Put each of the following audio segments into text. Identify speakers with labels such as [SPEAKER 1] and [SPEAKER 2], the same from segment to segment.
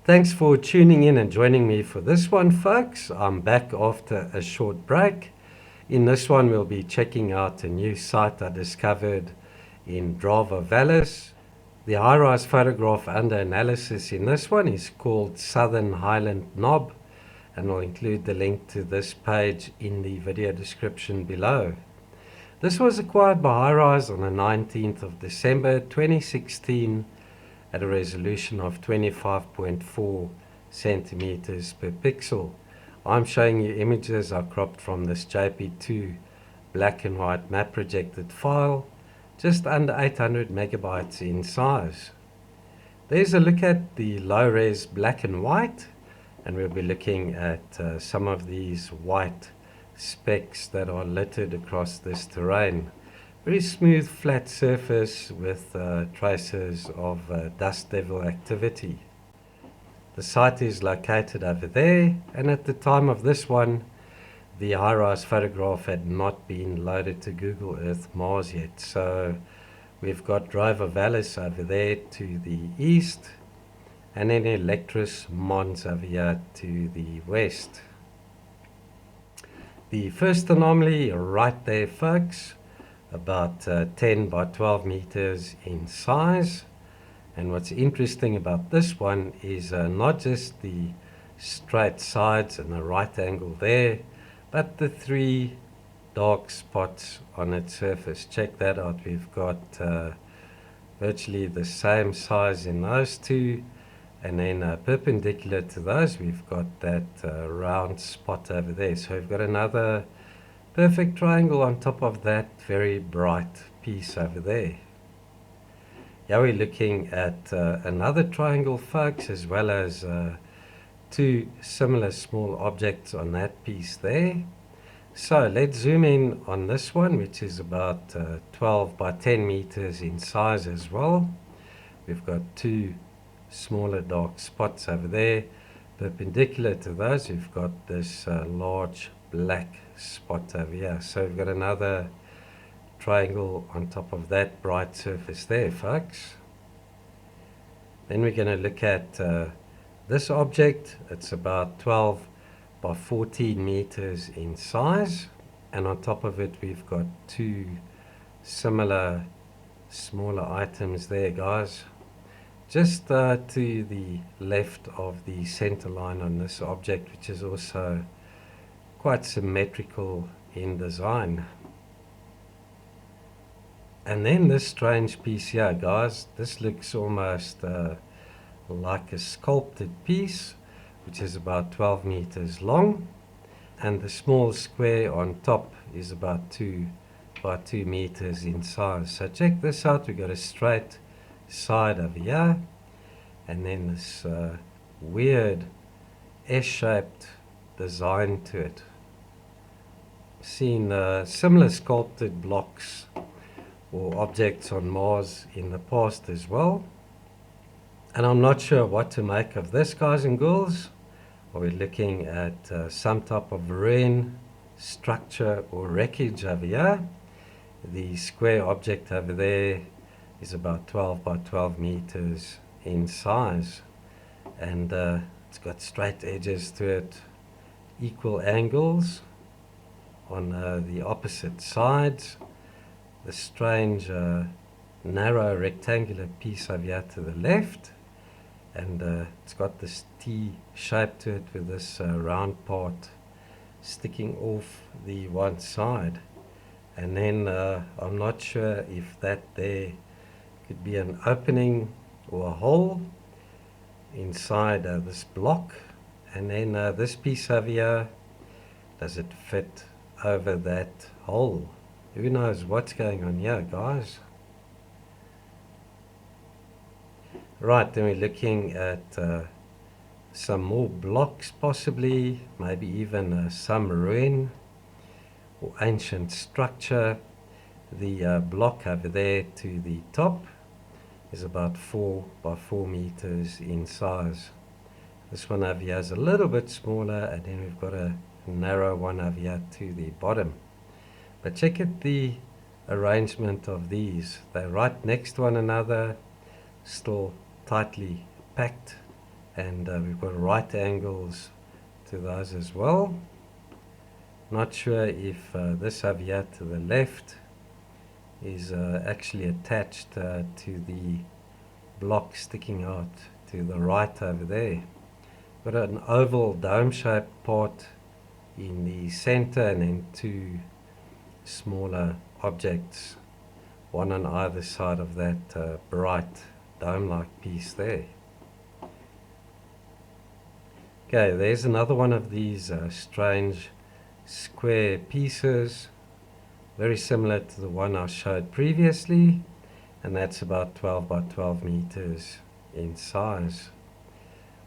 [SPEAKER 1] Thanks for tuning in and joining me for this one, folks. I'm back after a short break. In this one, we'll be checking out a new site I discovered in Drava Valles. The high-rise photograph under analysis in this one is called Southern Highland Knob, and I'll include the link to this page in the video description below. This was acquired by High-Rise on the 19th of December 2016 at a resolution of 25.4 centimeters per pixel. I'm showing you images I cropped from this JP2 black and white map projected file, just under 800 megabytes in size. There's a look at the low-res black and white, and we'll be looking at some of these white specks that are littered across this terrain. Very smooth flat surface with traces of dust devil activity. The site is located over there, and at the time of this one the high-rise photograph had not been loaded to Google Earth Mars yet. So we've got Drava Valles over there to the east, and then Electris Mons over here to the west. The first anomaly right there, folks, about 10 by 12 meters in size. And what's interesting about this one is not just the straight sides and the right angle there, but the three dark spots on its surface. Check that out. We've got virtually the same size in those two, and then perpendicular to those we've got that round spot over there. So we've got another perfect triangle on top of that very bright piece over there. Here we're looking at another triangle, folks, as well as two similar small objects on that piece there. So let's zoom in on this one, which is about 12 by 10 meters in size as well. We've got two smaller dark spots over there. Perpendicular to those, we've got this large black spot over here. So we've got another triangle on top of that bright surface there, folks. Then we're going to look at this object. It's about 12 by 14 meters in size, and on top of it we've got two similar smaller items there, guys, just to the left of the center line on this object, which is also quite symmetrical in design. And then this strange piece here, guys, this looks almost like a sculpted piece, which is about 12 meters long, and the small square on top is about 2 by 2 meters in size. So check this out. We've got a straight side over here, and then this weird S-shaped design to it. Seen similar sculpted blocks or objects on Mars in the past as well, and I'm not sure what to make of this, guys and girls. Are we looking at some type of ruin, structure, or wreckage over here? The square object over there is about 12 by 12 meters in size, and it's got straight edges to it, equal angles on the opposite sides. The strange narrow rectangular piece over here to the left, and it's got this T shape to it with this round part sticking off the one side. And then I'm not sure if that there could be an opening or a hole inside this block. And then this piece over here, does it fit over that hole? Who knows what's going on here, guys? Right, then we're looking at some more blocks, possibly, maybe even some ruin or ancient structure. The block over there to the top is about 4 by 4 meters in size. This one over here is a little bit smaller, and then we've got a narrow one over here to the bottom. But check out the arrangement of these. They're right next to one another, still tightly packed and we've got right angles to those as well. Not sure if this over here to the left is actually attached to the block sticking out to the right over there. Got an oval dome-shaped part in the center, and then two smaller objects, one on either side of that bright dome-like piece there. Okay, there's another one of these strange square pieces, very similar to the one I showed previously, and that's about 12 by 12 meters in size.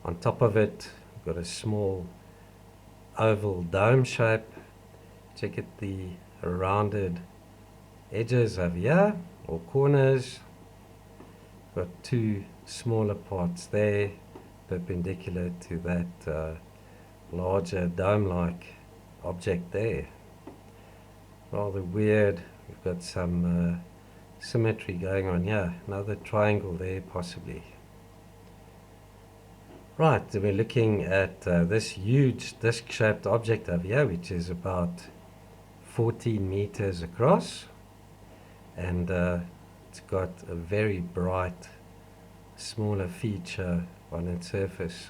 [SPEAKER 1] On top of it, we've got a small oval dome shape. Check it, the rounded edges over here, or corners. Got two smaller parts there, perpendicular to that larger dome-like object there. Rather weird. We've got some symmetry going on here. Another triangle there, possibly. Right, so we're looking at this huge disc-shaped object over here, which is about 14 meters across, and it's got a very bright, smaller feature on its surface.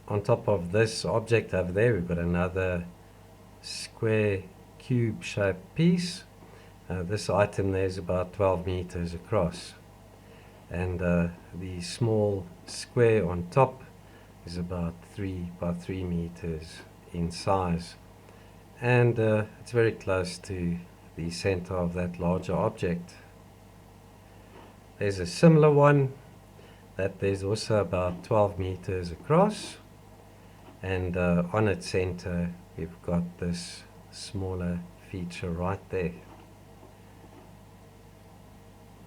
[SPEAKER 1] On top of this object over there, we've got another square cube-shaped piece. This item there is about 12 meters across, and the small square on top is about 3 by 3 meters in size, and it's very close to the center of that larger object. There's a similar one that there's also about 12 meters across, and on its center we've got this smaller feature right there.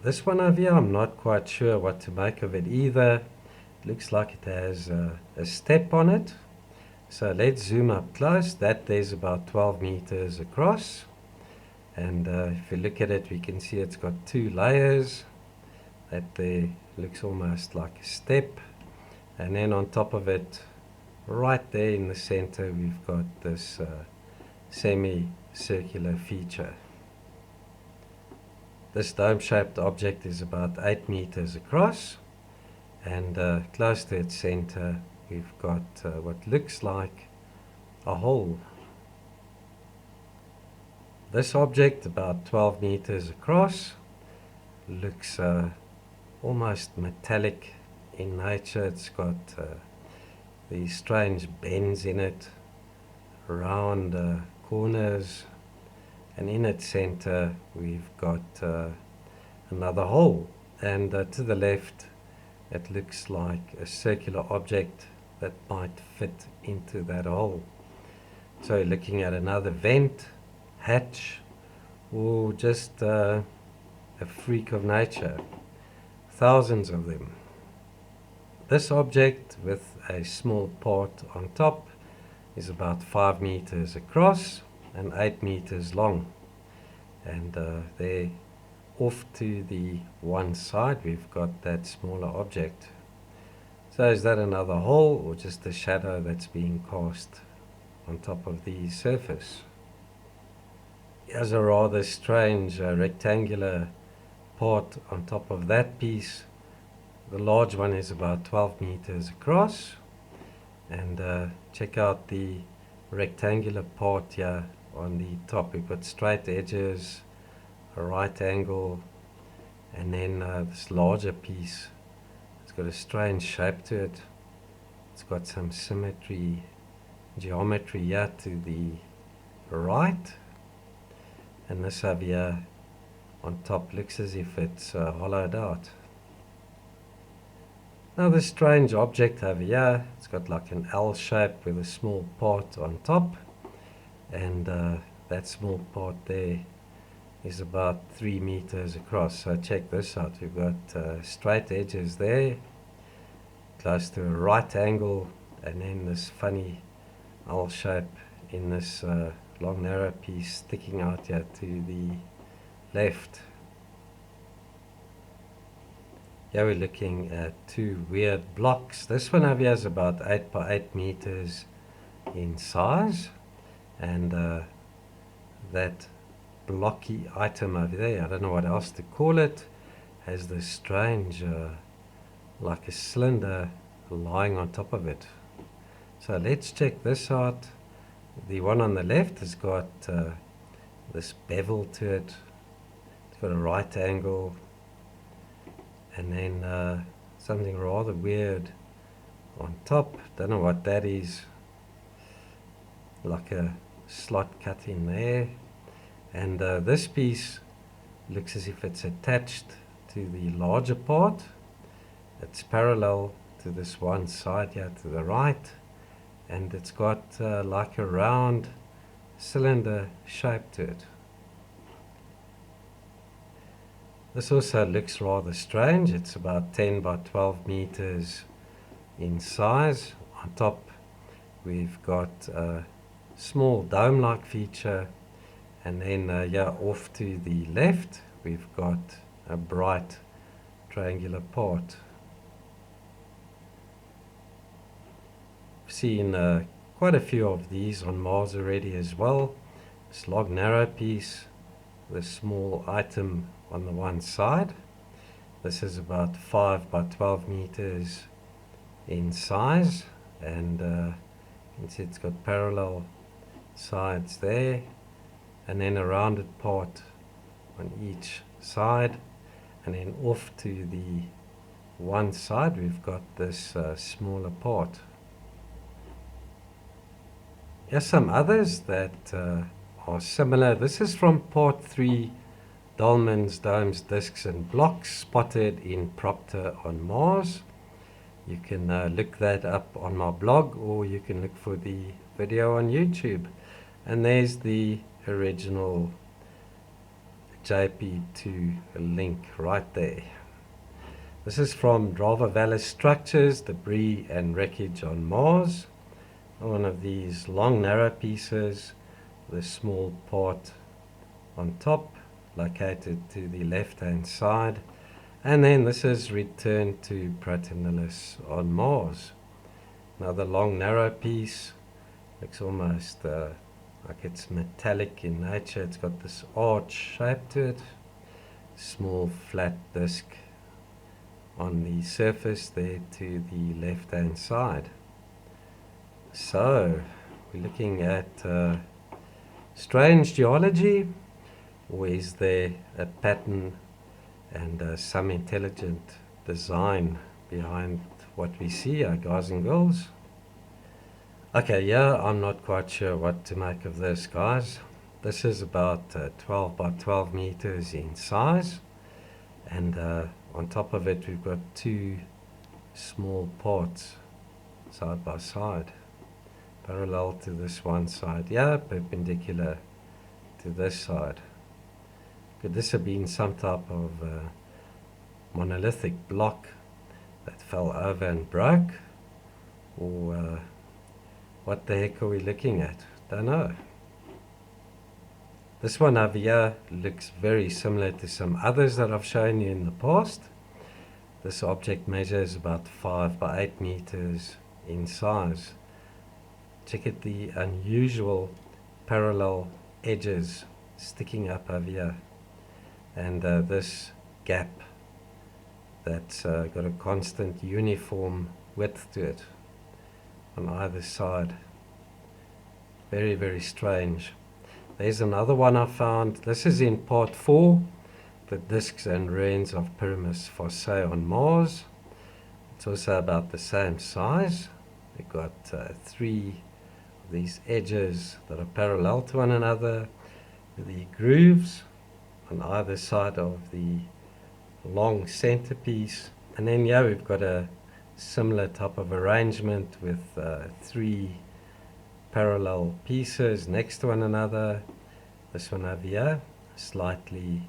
[SPEAKER 1] This one over here, I'm not quite sure what to make of it either. It looks like it has a step on it. So let's zoom up close. That there's about 12 meters across, and if you look at it, we can see it's got two layers. That there looks almost like a step, and then on top of it, right there in the center, we've got this semi-circular feature. This dome-shaped object is about 8 meters across, and close to its center we've got what looks like a hole. This object, about 12 meters across, looks almost metallic in nature. It's got these strange bends in it, round corners, and in its center we've got another hole, and to the left it looks like a circular object that might fit into that hole. So you're looking at another vent, hatch, or just a freak of nature. Thousands of them. This object with a small part on top is about 5 meters across and 8 meters long, and there off to the one side we've got that smaller object. So is that another hole, or just a shadow that's being cast on top of the surface? Here's a rather strange rectangular part on top of that piece. The large one is about 12 meters across, and check out the rectangular part here on the top. We've got straight edges, a right angle, and then this larger piece, it's got a strange shape to it. It's got some symmetry, geometry here to the right, and this over here on top looks as if it's hollowed out. Now this strange object over here, it's got like an L shape with a small part on top, and that small part there is about 3 meters across. So check this out. We've got straight edges there, close to a right angle, and then this funny L shape in this long narrow piece sticking out here to the left. here we're looking at two weird blocks. This one over here is about 8 by 8 meters in size, and that blocky item over there, I don't know what else to call it, has this strange like a cylinder lying on top of it. So let's check this out. The one on the left has got this bevel to it. It's got a right angle, and then something rather weird on top. Don't know what that is. Like a slot cut in there. And this piece looks as if it's attached to the larger part. It's parallel to this one side here to the right, and it's got like a round cylinder shape to it. This also looks rather strange. It's about 10 by 12 meters in size. On top we've got a small dome-like feature, and then yeah, off to the left we've got a bright triangular part. I've seen quite a few of these on Mars already as well. This long narrow piece, the small item on the one side. This is about 5 by 12 meters in size, and you can see it's got parallel sides there, and then a rounded part on each side, and then off to the one side we've got this smaller part. Here's some others that are similar. This is from part 3, dolmens, domes, discs and blocks spotted in Proctor on Mars. You can look that up on my blog, or you can look for the video on YouTube. And there's the original JP2 link right there. This is from Drava Valles structures, debris and wreckage on Mars. One of these long narrow pieces, the small part on top, located to the left hand side. And then this is returned to Protonillus on Mars. Another long narrow piece, looks almost like it's metallic in nature. It's got this arch shape to it. Small flat disc on the surface there to the left hand side. So we're looking at strange geology, or is there a pattern and some intelligent design behind what we see, guys and girls? Okay, yeah, I'm not quite sure what to make of this, guys. This is about 12 by 12 meters in size, and on top of it we've got two small parts side by side, parallel to this one side, yeah, perpendicular to this side. Could this have been some type of monolithic block that fell over and broke, or what the heck are we looking at? Don't know. This one over here looks very similar to some others that I've shown you in the past. This object measures about 5 by 8 meters in size. Check out the unusual parallel edges sticking up over here, and this gap that's got a constant uniform width to it on either side. Very, very strange. There's another one I found. This is in part 4, the discs and ruins of Pyramus Fossae on Mars. It's also about the same size. We've got 3 of these edges that are parallel to one another, the grooves on either side of the long centerpiece. And then here we've got a similar type of arrangement with 3 parallel pieces next to one another. This one over here, slightly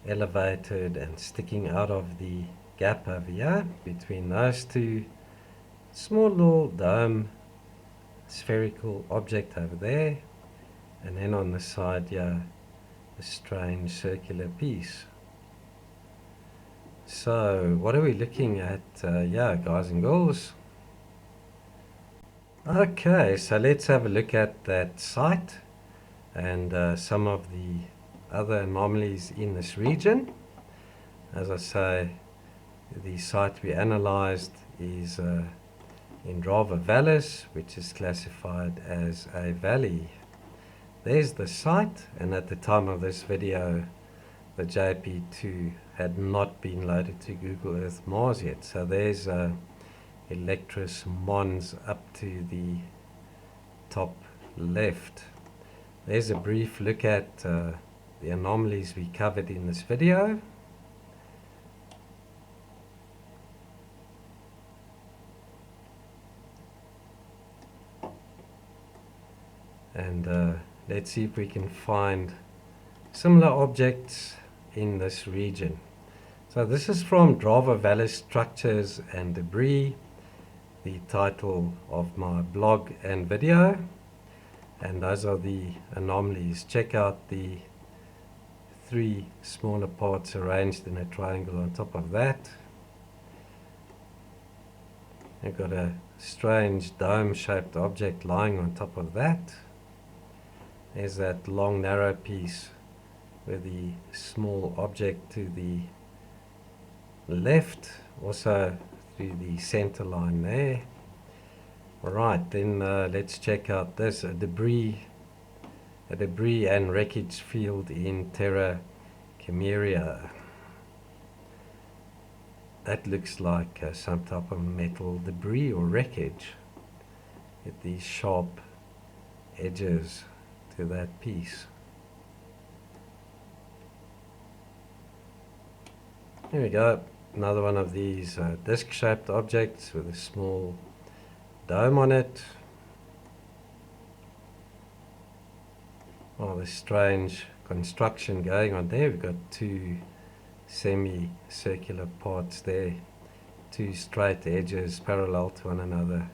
[SPEAKER 1] elevated and sticking out of the gap over here between those two. Small little dome spherical object over there, and then on the side here a strange circular piece. So what are we looking at yeah, guys and girls? Okay, so let's have a look at that site and some of the other anomalies in this region. As I say, the site we analyzed is in Drava Valles, which is classified as a valley. There's the site, and at the time of this video, the JP2 had not been loaded to Google Earth Mars yet. So there's Electris Mons up to the top left. There's a brief look at the anomalies we covered in this video. And let's see if we can find similar objects in this region. So this is from Drava Valles Structures and Debris, the title of my blog and video. And those are the anomalies. Check out the 3 smaller parts arranged in a triangle on top of that. I've got a strange dome-shaped object lying on top of that. There's that long narrow piece with the small object to the left, also through the center line there. Alright, then let's check out this, a debris and wreckage field in Terra Chimeria. That looks like some type of metal debris or wreckage with these sharp edges to that piece. Here we go, another one of these disc-shaped objects with a small dome on it. Oh, this strange construction going on there. We've got 2 semi-circular parts there, 2 straight edges parallel to one another.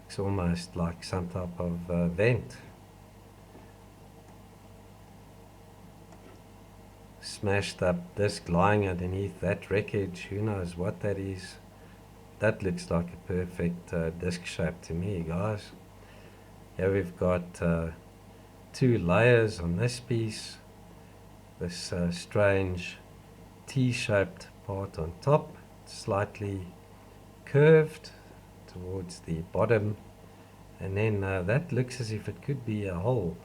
[SPEAKER 1] It's almost like some type of vent. Smashed up disc lying underneath that wreckage. Who knows what that is? That looks like a perfect disc shape to me, guys. Here we've got 2 layers on this piece. This strange T-shaped part on top, slightly curved towards the bottom, and then that looks as if it could be a hole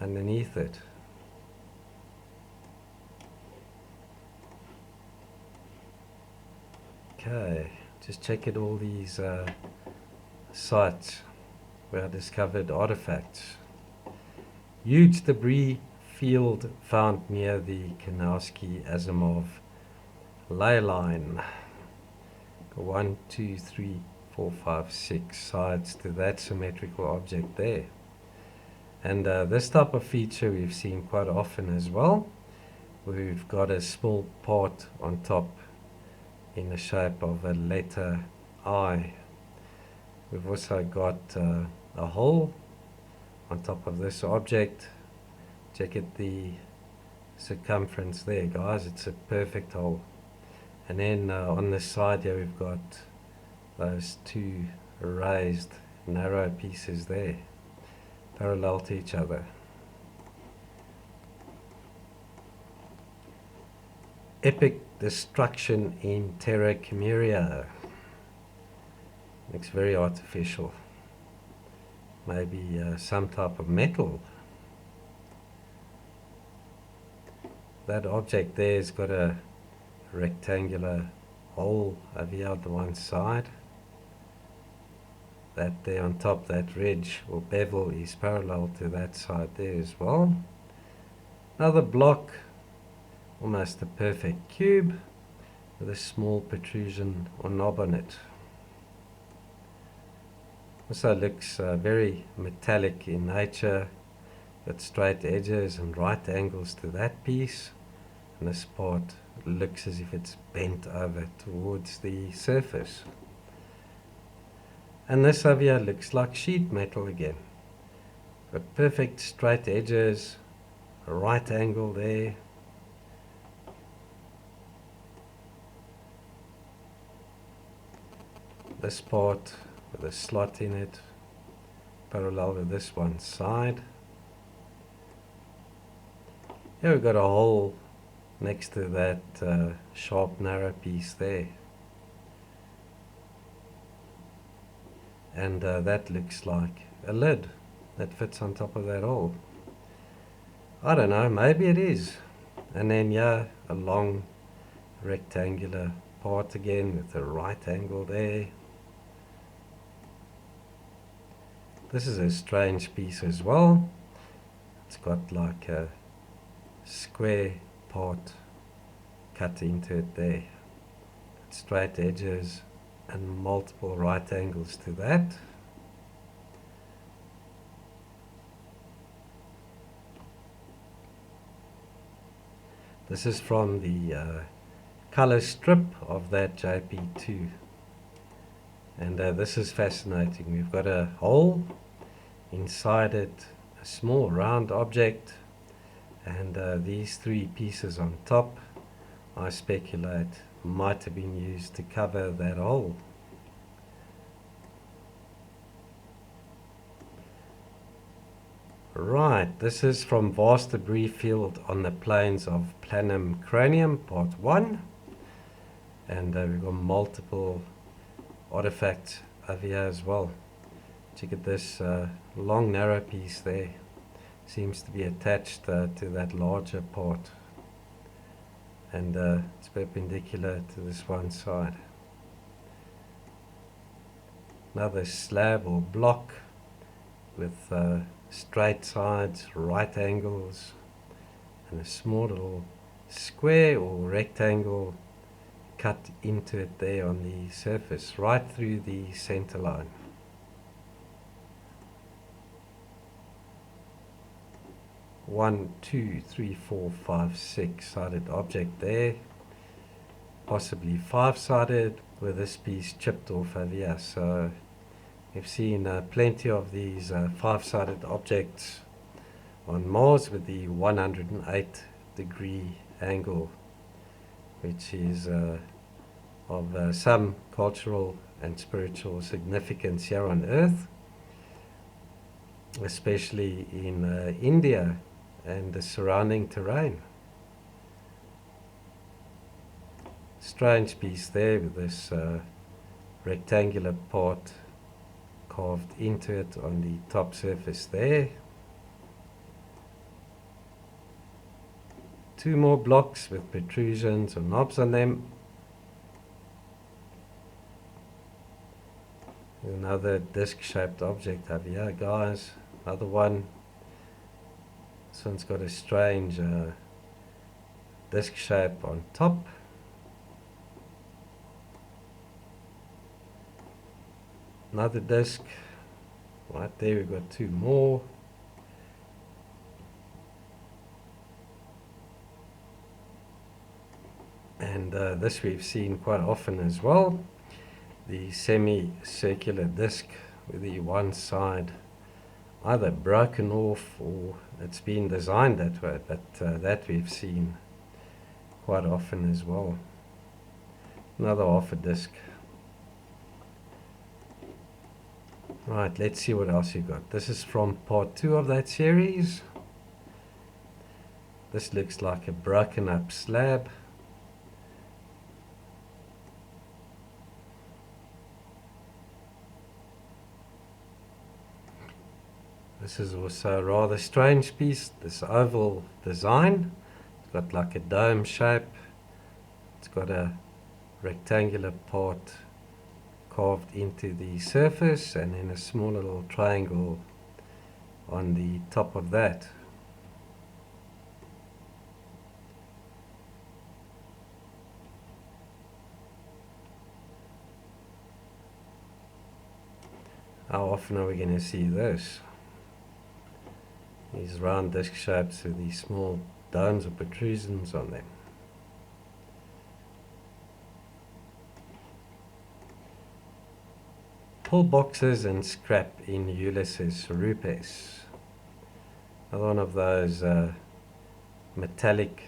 [SPEAKER 1] underneath it. Okay, just check at all these sites where I discovered artifacts. Huge debris field found near the Kanowski-Asimov ley line. 1, 2, 3, 4, 5, 6 sides to that symmetrical object there. And this type of feature we've seen quite often as well. We've got a small part on top in the shape of a letter I. We've also got a hole on top of this object. Check at the circumference there, guys. It's a perfect hole. And then on the side here we've got those 2 raised narrow pieces there, parallel to each other. Epic destruction in Terra Chimeria. Looks very artificial. Maybe some type of metal. That object there's got a rectangular hole over here on the one side. That there on top, that ridge or bevel, is parallel to that side there as well. Another block, almost a perfect cube with a small protrusion or knob on it. Also looks very metallic in nature. Got straight edges and right angles to that piece, and this part looks as if it's bent over towards the surface. And this over here looks like sheet metal again. Got perfect straight edges, a right angle there. this part with a slot in it, parallel with this one side. Here we've got a hole next to that sharp narrow piece there. And that looks like a lid that fits on top of that hole. I don't know, maybe it is. And then a long rectangular part again with a right angle there. This is a strange piece as well. It's got like a square part cut into it there. Straight edges and multiple right angles to that. This is from the color strip of that JP2. And this is fascinating. We've got a hole, inside it a small round object, and these three pieces on top, I speculate, might have been used to cover that hole. Right, this is from Vast Debris Field on the Plains of Planum Cranium, Part 1. And we've got multiple artifacts over here as well. Check at this long narrow piece there. Seems to be attached to that larger part. And it's perpendicular to this one side. Another slab or block with straight sides, right angles, and a small little square or rectangle cut into it there on the surface, right through the center line. One, two, three, four, five, six-sided object there, possibly five-sided with this piece chipped off over here. So we've seen plenty of these five-sided objects on Mars with the 108-degree angle, which is of some cultural and spiritual significance here on Earth, especially in India and the surrounding terrain. Strange piece there with this rectangular part carved into it on the top surface there. Two more blocks with protrusions or knobs on them. Another disc-shaped object over here, guys. Another one. This one's got a strange disc shape on top. Another disc. Right there, we've got two more. And this we've seen quite often as well. The semicircular disc with the one side either broken off or it's been designed that way, but that we've seen quite often as well. Another half a disc. Right, let's see what else you got. This is from part 2 of that series. This looks like a broken up slab. This is also a rather strange piece, this oval design. It's got like a dome shape. It's got a rectangular part carved into the surface and then a small little triangle on the top of that. How often are we going to see this? These round disc shapes with these small domes or protrusions on them. Pull boxes and scrap in Ulysses rupes. Another one of those metallic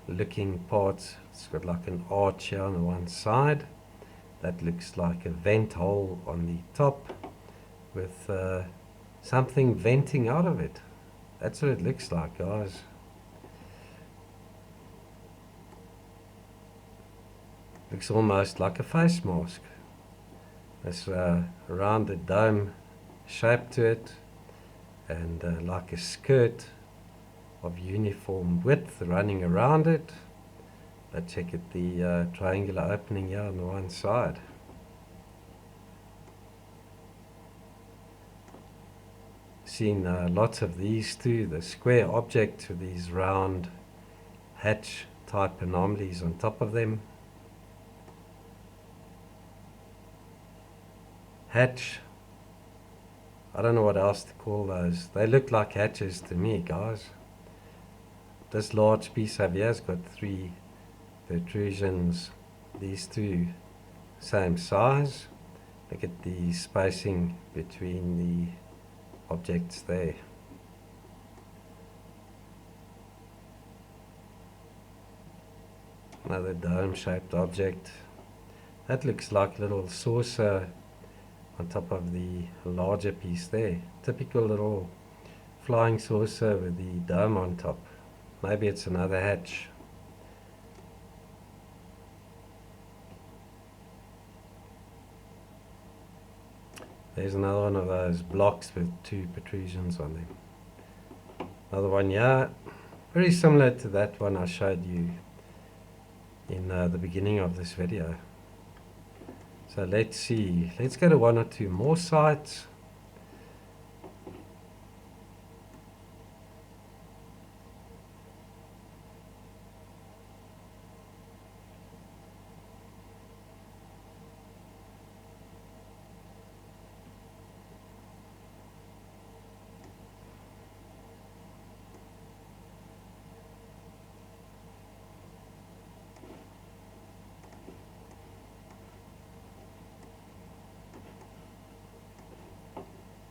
[SPEAKER 1] looking parts. It's got like an arch here on the one side. That looks like a vent hole on the top with something venting out of it. That's what it looks like, guys. Looks almost like a face mask. There's a rounded dome shape to it, and like a skirt of uniform width running around it. But check it, the triangular opening here on the one side. Seen lots of these too, the square object with these round hatch type anomalies on top of them. Hatch, I don't know what else to call those. They look like hatches to me, guys. This large piece over here has got 3 protrusions, these two same size. Look at the spacing between the objects there. Another dome-shaped object. That looks like a little saucer on top of the larger piece there. Typical little flying saucer with the dome on top. Maybe it's another hatch. There's another one of those blocks with 2 protrusions on them. Another one here, very similar to that one I showed you in the beginning of this video. So let's see, let's go to 1 or 2 more sites.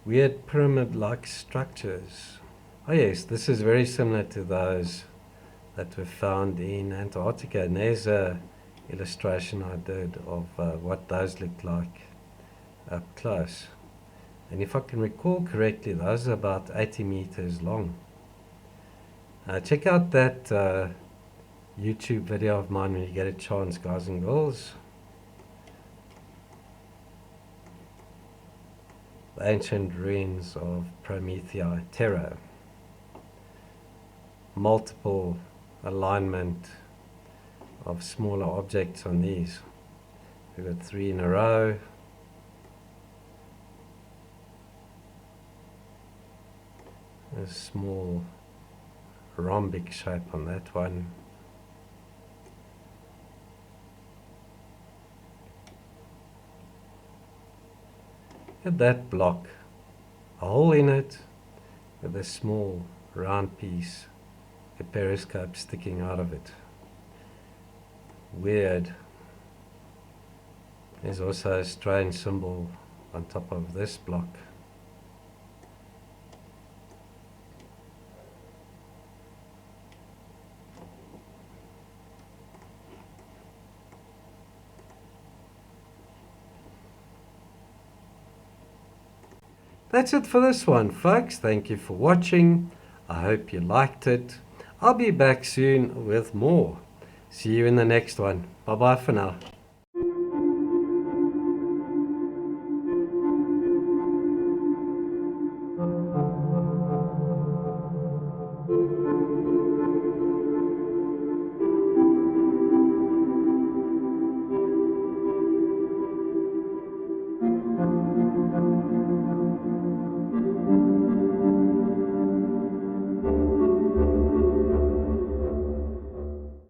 [SPEAKER 1] Weird pyramid-like structures. Oh yes, this is very similar to those that were found in Antarctica. And there's a illustration I did of what those look like up close. And if I can recall correctly, those are about 80 meters long. Check out that YouTube video of mine when you get a chance, guys and girls. The ancient ruins of Promethei Terra. Multiple alignment of smaller objects on these. We've got 3 in a row. A small rhombic shape on that one. At that block, a hole in it with a small round piece, a periscope sticking out of it. Weird. There's also a strange symbol on top of this block. That's it for this one, folks. Thank you for watching. I hope you liked it. I'll be back soon with more. See you in the next one. Bye bye for now.